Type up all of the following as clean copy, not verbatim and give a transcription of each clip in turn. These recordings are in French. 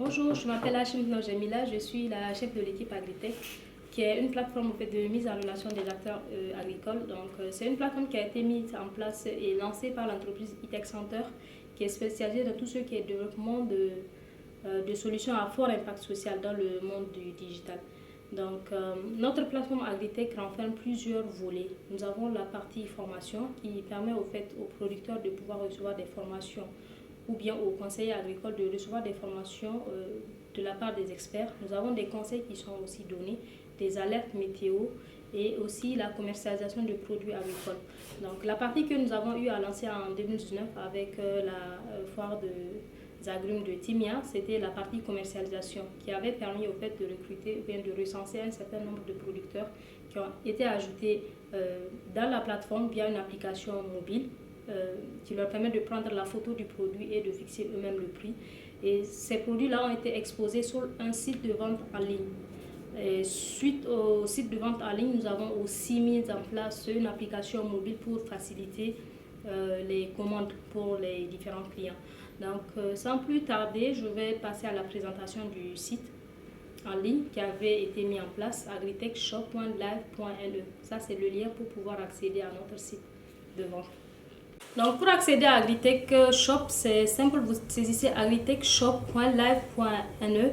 Bonjour, je m'appelle Hachim Jamila, je suis la chef de l'équipe Agritech, qui est une plateforme de mise en relation des acteurs agricoles. C'est une plateforme qui a été mise en place et lancée par l'entreprise eTech Center, qui est spécialisée dans tout ce qui est développement de solutions à fort impact social dans le monde du digital. Notre plateforme Agritech renferme plusieurs volets. Nous avons la partie formation qui permet aux producteurs de pouvoir recevoir des formations ou bien aux conseillers agricoles de recevoir des formations de la part des experts. Nous avons des conseils qui sont aussi donnés, des alertes météo et aussi la commercialisation de produits agricoles. Donc la partie que nous avons eu à lancer en 2019 avec la foire des agrumes de Timia, c'était la partie commercialisation qui avait permis au fait de recruter ou bien de recenser un certain nombre de producteurs qui ont été ajoutés dans la plateforme via une application mobile qui leur permet de prendre la photo du produit et de fixer eux-mêmes le prix. Et ces produits-là ont été exposés sur un site de vente en ligne. Et suite au site de vente en ligne, nous avons aussi mis en place une application mobile pour faciliter les commandes pour les différents clients. Sans plus tarder, je vais passer à la présentation du site en ligne qui avait été mis en place, agritechshop.live.ne. Ça, c'est le lien pour pouvoir accéder à notre site de vente. Donc, pour accéder à Agritech Shop, c'est simple, vous saisissez agritechshop.live.ne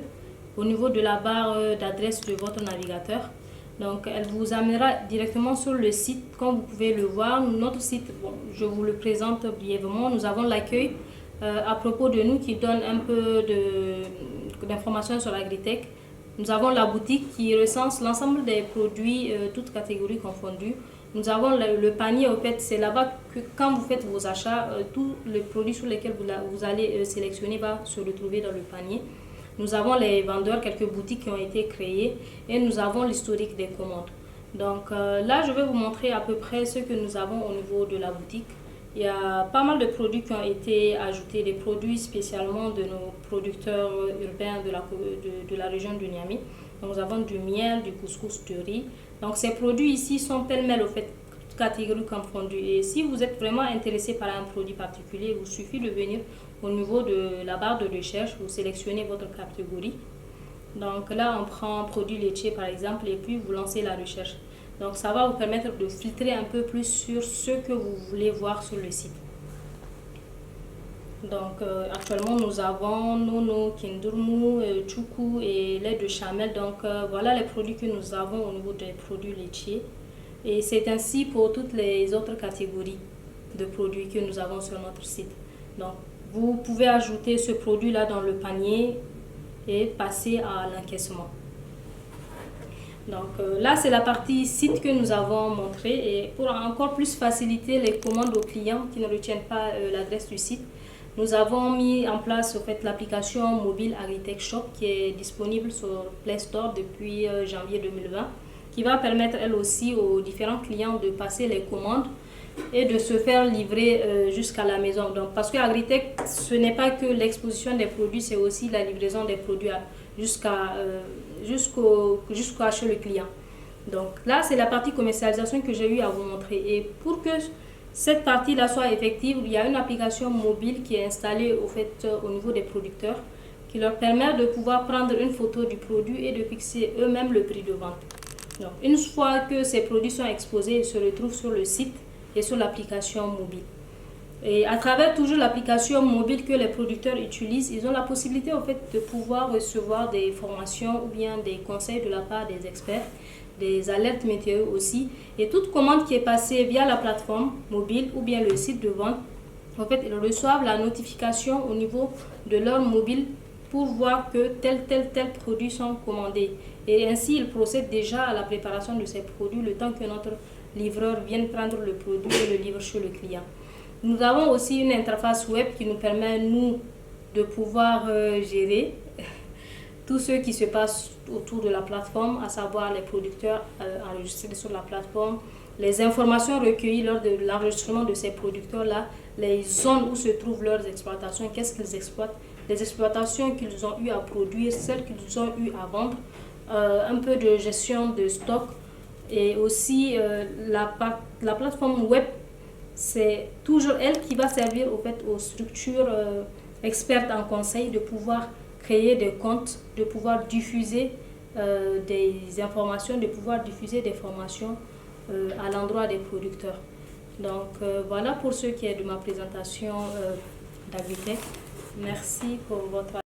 au niveau de la barre d'adresse de votre navigateur. Donc, elle vous amènera directement sur le site. Comme vous pouvez le voir, notre site, je vous le présente brièvement. Nous avons l'accueil à propos de nous qui donne un peu d'informations sur Agritech. Nous avons la boutique qui recense l'ensemble des produits, toutes catégories confondues. Nous avons le panier, au fait, c'est là-bas que quand vous faites vos achats, tous les produits sur lesquels vous allez sélectionner va se retrouver dans le panier. Nous avons les vendeurs, quelques boutiques qui ont été créées et nous avons l'historique des commandes. Donc là, je vais vous montrer à peu près ce que nous avons au niveau de la boutique. Il y a pas mal de produits qui ont été ajoutés, des produits spécialement de nos producteurs urbains de la région de Niamey. Donc, nous avons du miel, du couscous, du riz. Donc ces produits ici sont pêle-mêle au fait, catégories confondues. Et si vous êtes vraiment intéressé par un produit particulier, il vous suffit de venir au niveau de la barre de recherche, vous sélectionnez votre catégorie. Donc là, on prend produit laitier par exemple et puis vous lancez la recherche. Donc ça va vous permettre de filtrer un peu plus sur ce que vous voulez voir sur le site. Donc actuellement nous avons Nono, Kindurmu, Choukou et lait de chamel. Donc voilà les produits que nous avons au niveau des produits laitiers. Et c'est ainsi pour toutes les autres catégories de produits que nous avons sur notre site. Donc vous pouvez ajouter ce produit là dans le panier et passer à l'encaissement. Donc là c'est la partie site que nous avons montré et pour encore plus faciliter les commandes aux clients qui ne retiennent pas l'adresse du site, nous avons mis en place l'application mobile Agritech Shop qui est disponible sur Play Store depuis janvier 2020 qui va permettre elle aussi aux différents clients de passer les commandes et de se faire livrer jusqu'à la maison. Donc, parce que Agritech, ce n'est pas que l'exposition des produits, c'est aussi la livraison des produits jusqu'à chez le client. Donc là, c'est la partie commercialisation que j'ai eu à vous montrer. Et pour que cette partie-là soit effective, il y a une application mobile qui est installée au niveau des producteurs qui leur permet de pouvoir prendre une photo du produit et de fixer eux-mêmes le prix de vente. Donc, une fois que ces produits sont exposés, ils se retrouvent sur le site et sur l'application mobile. Et à travers toujours l'application mobile que les producteurs utilisent, ils ont la possibilité de pouvoir recevoir des formations ou bien des conseils de la part des experts, des alertes météo aussi. Et toute commande qui est passée via la plateforme mobile ou bien le site de vente, ils reçoivent la notification au niveau de leur mobile pour voir que tel produit sont commandés. Et ainsi, ils procèdent déjà à la préparation de ces produits le temps que notre livreur vienne prendre le produit et le livre chez le client. Nous avons aussi une interface web qui nous permet, nous, de pouvoir gérer tout ce qui se passe autour de la plateforme, à savoir les producteurs enregistrés sur la plateforme, les informations recueillies lors de l'enregistrement de ces producteurs-là, les zones où se trouvent leurs exploitations, qu'est-ce qu'ils exploitent, les exploitations qu'ils ont eu à produire, celles qu'ils ont eu à vendre, un peu de gestion de stock et aussi la plateforme web. C'est toujours elle qui va servir aux structures expertes en conseil de pouvoir créer des comptes, de pouvoir diffuser des informations, de pouvoir diffuser des formations à l'endroit des producteurs. Donc voilà pour ce qui est de ma présentation d'Agritech. Merci pour votre attention.